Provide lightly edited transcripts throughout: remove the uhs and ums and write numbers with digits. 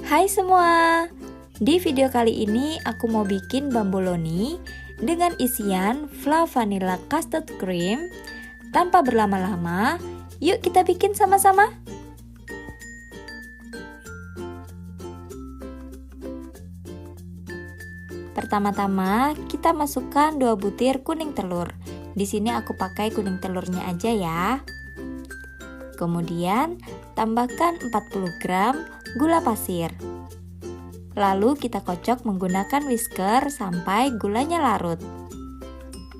Hai semua, di video kali ini aku mau bikin bamboloni dengan isian flan vanilla custard cream. Tanpa berlama-lama, yuk kita bikin sama-sama. Pertama-tama kita masukkan 2 butir kuning telur. Di sini aku pakai kuning telurnya aja ya. Kemudian tambahkan 40 gram gula pasir. Lalu kita kocok menggunakan whisker sampai gulanya larut.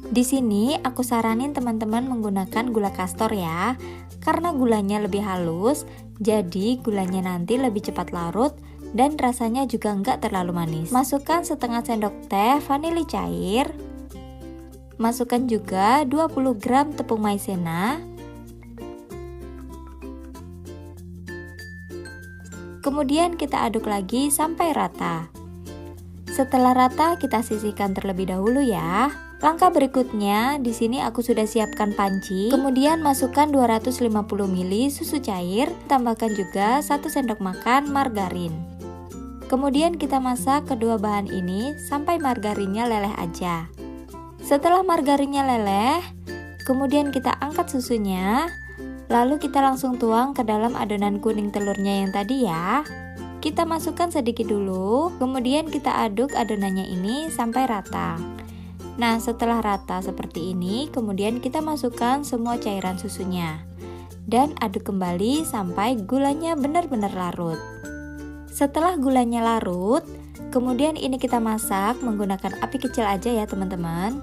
Di sini aku saranin teman-teman menggunakan gula kastor ya, karena gulanya lebih halus, jadi gulanya nanti lebih cepat larut dan rasanya juga enggak terlalu manis. Masukkan setengah sendok teh vanili cair. Masukkan juga 20 gram tepung maizena. Kemudian kita aduk lagi sampai rata. Setelah rata, kita sisihkan terlebih dahulu ya. Langkah berikutnya, di sini aku sudah siapkan panci. Kemudian masukkan 250 ml susu cair, tambahkan juga 1 sendok makan margarin. Kemudian kita masak kedua bahan ini sampai margarinnya leleh aja. Setelah margarinnya leleh, kemudian kita angkat susunya. Lalu kita langsung tuang ke dalam adonan kuning telurnya yang tadi ya. Kita masukkan sedikit dulu, kemudian kita aduk adonannya ini sampai rata. Nah, setelah rata seperti ini, kemudian kita masukkan semua cairan susunya. Dan aduk kembali sampai gulanya benar-benar larut. Setelah gulanya larut, kemudian ini kita masak menggunakan api kecil aja ya teman-teman.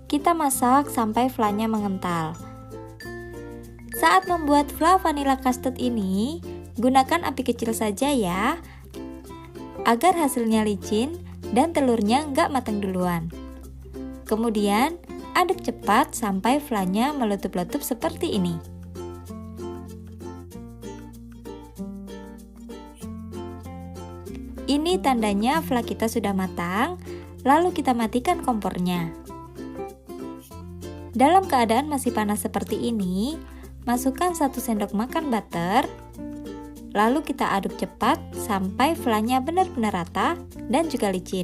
Kita masak sampai flannya mengental. Saat membuat flan vanilla custard ini, gunakan api kecil saja ya, agar hasilnya licin dan telurnya nggak matang duluan. Kemudian, aduk cepat sampai flannya meletup-letup seperti ini. Ini tandanya flan kita sudah matang, lalu kita matikan kompornya. Dalam keadaan masih panas seperti ini, masukkan 1 sendok makan butter, lalu kita aduk cepat sampai flannya benar-benar rata dan juga licin.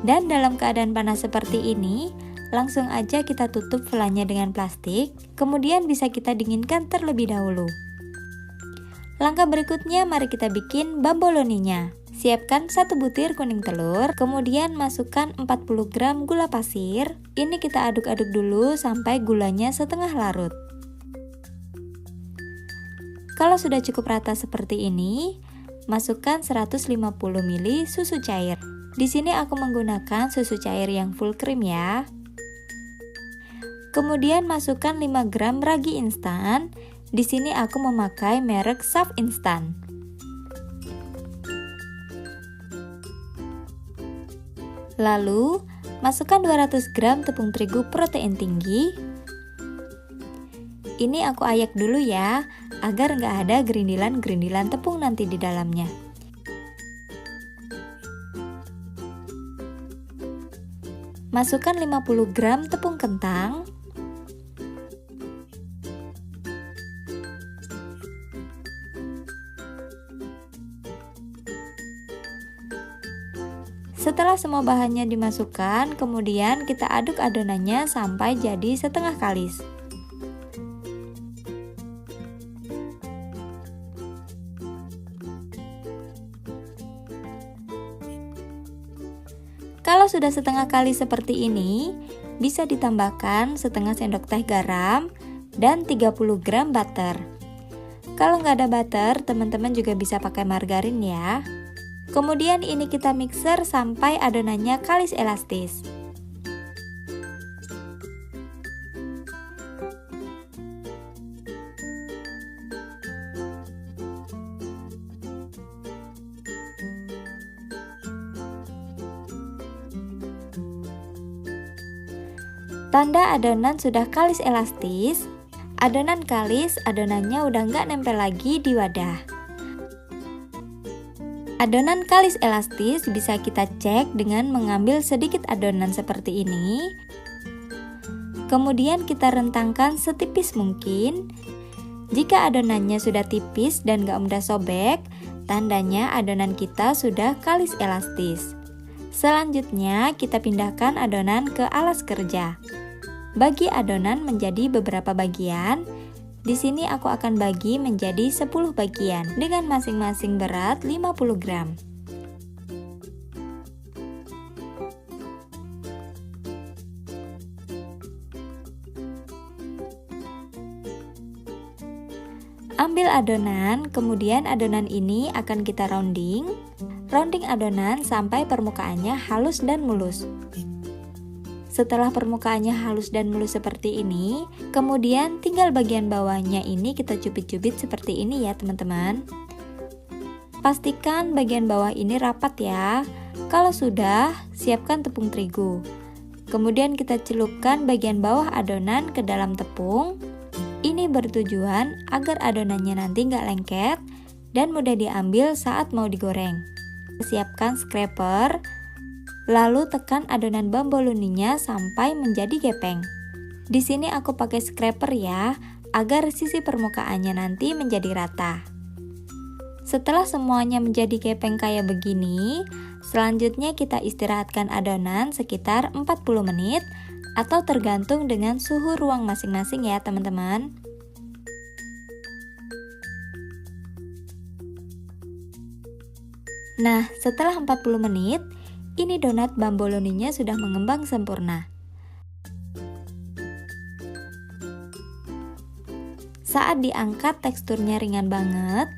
Dan dalam keadaan panas seperti ini, langsung aja kita tutup flannya dengan plastik, kemudian bisa kita dinginkan terlebih dahulu. Langkah berikutnya, mari kita bikin bamboloninya. Siapkan 1 butir kuning telur, kemudian masukkan 40 gram gula pasir. Ini kita aduk-aduk dulu sampai gulanya setengah larut. Kalau sudah cukup rata seperti ini, masukkan 150 ml susu cair. Di sini aku menggunakan susu cair yang full cream ya. Kemudian masukkan 5 gram ragi instan. Di sini aku memakai merek Saf Instan. Lalu, masukkan 200 gram tepung terigu protein tinggi. Ini aku ayak dulu ya, agar nggak ada gerindilan-gerindilan tepung nanti di dalamnya. Masukkan 50 gram tepung kentang. Setelah semua bahannya dimasukkan, kemudian kita aduk adonannya sampai jadi setengah kalis. Kalau sudah setengah kalis seperti ini, bisa ditambahkan setengah sendok teh garam dan 30 gram butter. Kalau nggak ada butter, teman-teman juga bisa pakai margarin ya. Kemudian ini kita mixer sampai adonannya kalis elastis. Tanda adonan sudah kalis elastis, adonan kalis, adonannya udah nggak nempel lagi di wadah. Adonan kalis elastis bisa kita cek dengan mengambil sedikit adonan seperti ini. Kemudian kita rentangkan setipis mungkin. Jika adonannya sudah tipis dan gak mudah sobek, tandanya adonan kita sudah kalis elastis. Selanjutnya kita pindahkan adonan ke alas kerja. Bagi adonan menjadi beberapa bagian. Di sini aku akan bagi menjadi 10 bagian dengan masing-masing berat 50 gram. Ambil adonan, kemudian adonan ini akan kita rounding. Rounding adonan sampai permukaannya halus dan mulus. Setelah permukaannya halus dan mulus seperti ini, kemudian tinggal bagian bawahnya ini kita cubit-cubit seperti ini ya teman-teman. Pastikan bagian bawah ini rapat ya. Kalau sudah, siapkan tepung terigu. Kemudian kita celupkan bagian bawah adonan ke dalam tepung. Ini bertujuan agar adonannya nanti nggak lengket dan mudah diambil saat mau digoreng. Siapkan scraper, lalu tekan adonan bamboloninya sampai menjadi gepeng. Di sini aku pakai scraper ya, agar sisi permukaannya nanti menjadi rata. Setelah semuanya menjadi gepeng kayak begini, selanjutnya kita istirahatkan adonan sekitar 40 menit atau tergantung dengan suhu ruang masing-masing ya teman-teman. Nah, setelah 40 menit, ini donat bamboloninya sudah mengembang sempurna. Saat diangkat teksturnya ringan banget,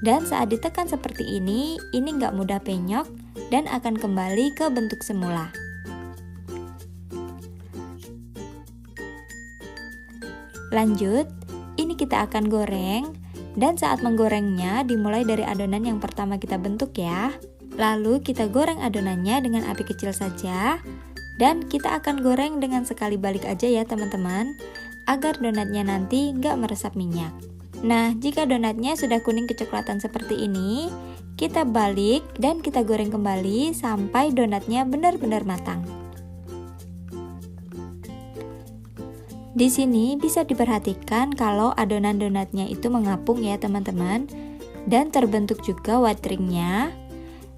dan saat ditekan seperti ini nggak mudah penyok dan akan kembali ke bentuk semula. Lanjut, ini kita akan goreng, dan saat menggorengnya dimulai dari adonan yang pertama kita bentuk ya. Lalu kita goreng adonannya dengan api kecil saja, dan kita akan goreng dengan sekali balik aja ya teman-teman, agar donatnya nanti nggak meresap minyak. Nah, jika donatnya sudah kuning kecoklatan seperti ini, kita balik dan kita goreng kembali sampai donatnya benar-benar matang. Di sini bisa diperhatikan kalau adonan donatnya itu mengapung ya teman-teman, dan terbentuk juga white ringnya.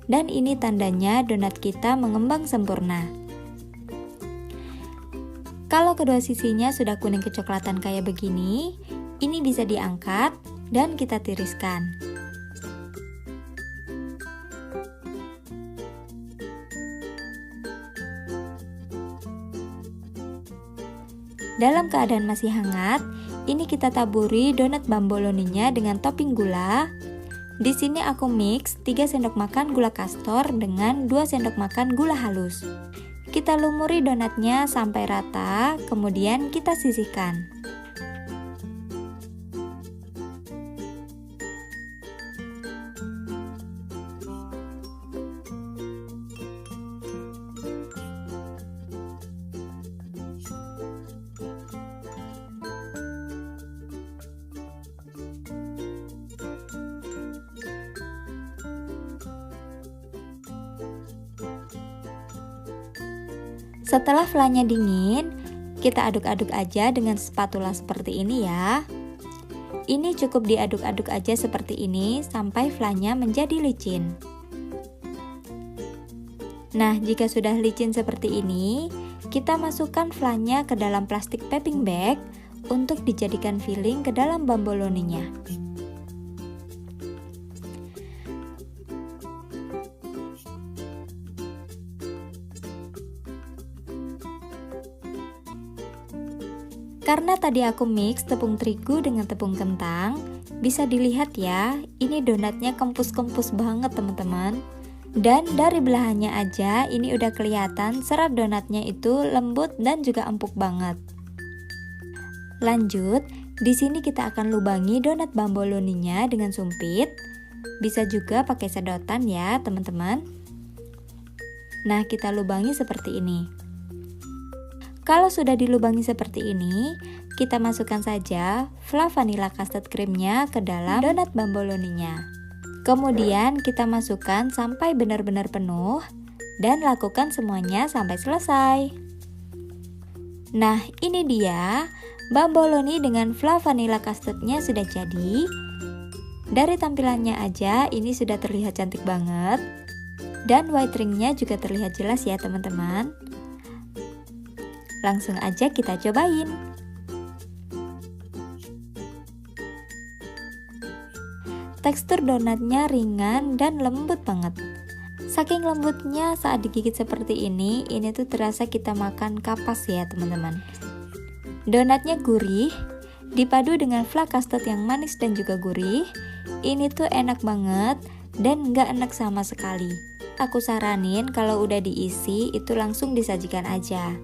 Dan ini tandanya donat kita mengembang sempurna. Kalau kedua sisinya sudah kuning kecoklatan kayak begini, ini bisa diangkat dan kita tiriskan. Dalam keadaan masih hangat, ini kita taburi donat bamboloninya dengan topping gula. Di sini aku mix 3 sendok makan gula kastor dengan 2 sendok makan gula halus. Kita lumuri donatnya sampai rata, kemudian kita sisihkan. Setelah flannya dingin, kita aduk-aduk aja dengan spatula seperti ini ya. Ini cukup diaduk-aduk aja seperti ini sampai flannya menjadi licin. Nah, jika sudah licin seperti ini, kita masukkan flannya ke dalam plastik piping bag untuk dijadikan filling ke dalam bamboloninya. Karena tadi aku mix tepung terigu dengan tepung kentang, bisa dilihat ya, ini donatnya kempus-kempus banget teman-teman. Dan dari belahannya aja, ini udah kelihatan serat donatnya itu lembut dan juga empuk banget. Lanjut, di sini kita akan lubangi donat bamboloninya dengan sumpit. Bisa juga pakai sedotan ya teman-teman. Nah, kita lubangi seperti ini. Kalau sudah dilubangi seperti ini, kita masukkan saja fla vanilla custard creamnya ke dalam donat bamboloninya. Kemudian kita masukkan sampai benar-benar penuh dan lakukan semuanya sampai selesai. Nah, ini dia Bamboloni dengan fla vanilla custardnya sudah jadi. Dari tampilannya aja ini sudah terlihat cantik banget. Dan white ringnya juga terlihat jelas ya teman-teman. Langsung aja kita cobain. Tekstur donatnya ringan dan lembut banget. Saking lembutnya saat digigit seperti ini tuh terasa kita makan kapas ya teman-teman. Donatnya gurih, dipadu dengan fla custard yang manis dan juga gurih. Ini tuh enak banget dan nggak enak sama sekali. Aku saranin kalau udah diisi itu langsung disajikan aja.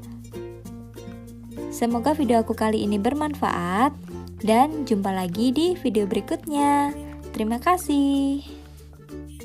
Semoga video aku kali ini bermanfaat dan jumpa lagi di video berikutnya. Terima kasih.